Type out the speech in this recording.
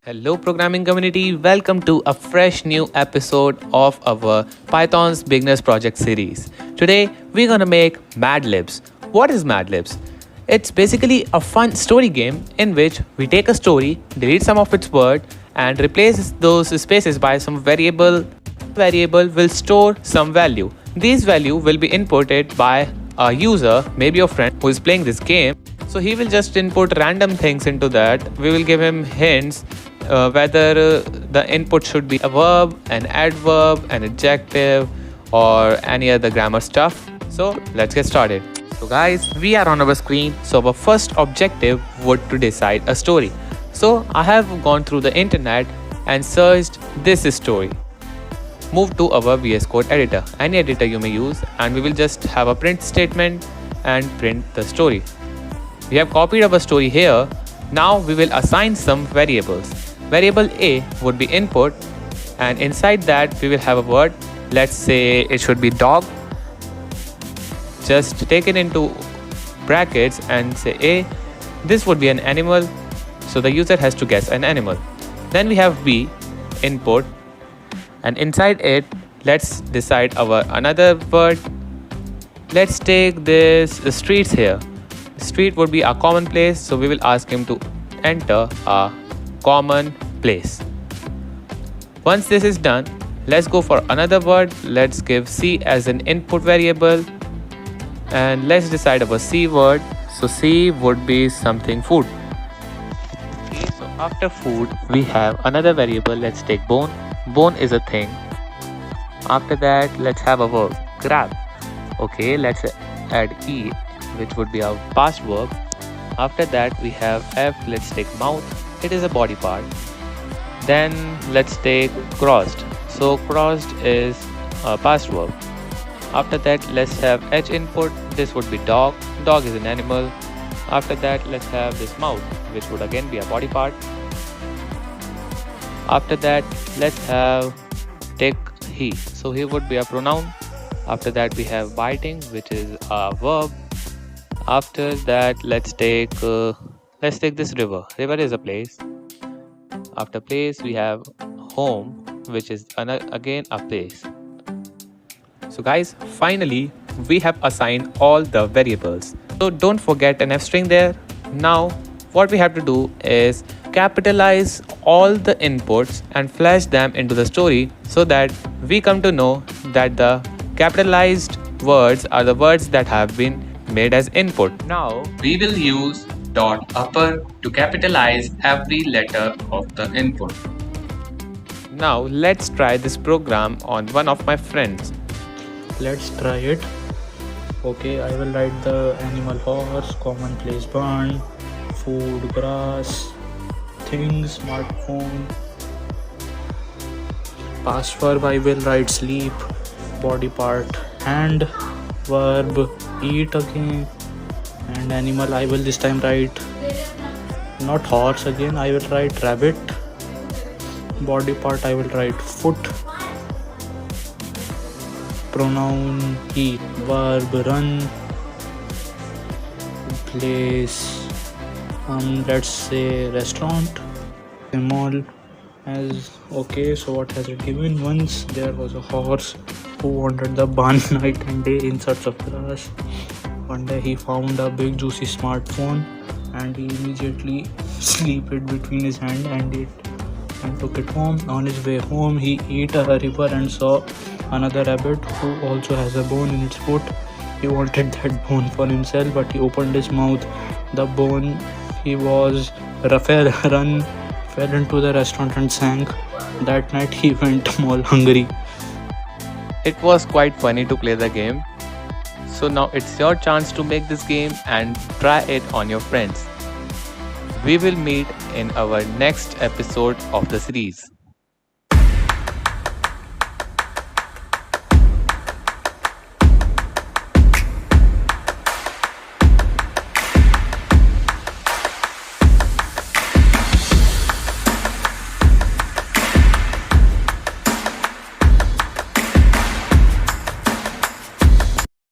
Hello, programming community. Welcome to a fresh new episode of our Python's Beginners Project series. Today, we're gonna make MadLibs. What is MadLibs? It's basically a fun story game in which we take a story, delete some of its word, and replace those spaces by some variable. Variable will store some value. These value will be inputted by a user, maybe your friend who is playing this game. So he will just input random things into that. We will give him hints whether the input should be a verb, an adverb, an adjective, or any other grammar stuff. So let's get started. So guys, we are on our screen. So our first objective would to decide a story. So I have gone through the internet and searched this story. Move to our VS Code editor, any editor you may use, and we will just have a print statement and print the story. We have copied our story here. Now we will assign some variables. Variable A would be input, and inside that we will have a word. Let's say it should be dog. Just take it into brackets and say A. This would be an animal, so the user has to guess an animal. Then we have B, input, and inside it let's decide our another word. Let's take this streets here. Street would be a common place, so we will ask him to enter a common place. Once this is done, let's go for another word. Let's give C as an input variable, and let's decide our C word. So C would be something food. Okay, so after food we have another variable. Let's take bone. Bone is a thing. After that, let's have a verb, grab. Okay, let's add E, which would be our past verb. After that we have F. Let's take mouth. It is a body part. Then let's take crossed. So crossed is a past verb. After that let's have H, input. This would be dog. Dog is an animal. After that let's have this mouth, which would again be a body part. After that let's have take he. So he would be a pronoun. After that we have biting, which is a verb. After that let's take this river. River is a place. After place we have home, which is again a place. So guys, finally we have assigned all the variables. So don't forget an F string there. Now what we have to do is capitalize all the inputs and flash them into the story, so that we come to know that the capitalized words are the words that have been made as input. Now we will use dot upper to capitalize every letter of the input. Now let's try this program on one of my friends. Let's try it. Okay, I will write the animal horse, common place barn, food grass, things smartphone. Past verb I will write sleep, body part hand, verb eat again, and animal I will this time write not horse again, I will write rabbit. Body part I will write foot. Pronoun he. Verb run. Place let's say restaurant. Mall as okay. So what has it given? Once there was a horse who wandered the barn night and day in search of grass. One day he found a big juicy smartphone, and he immediately slipped it between his hand and took it home. On his way home he ate a river and saw another rabbit who also has a bone in its foot. He wanted that bone for himself, but he opened his mouth. The bone he was fell into the restaurant and sank. That night he went mall hungry. It was quite funny to play the game. So now it's your chance to make this game and try it on your friends. We will meet in our next episode of the series.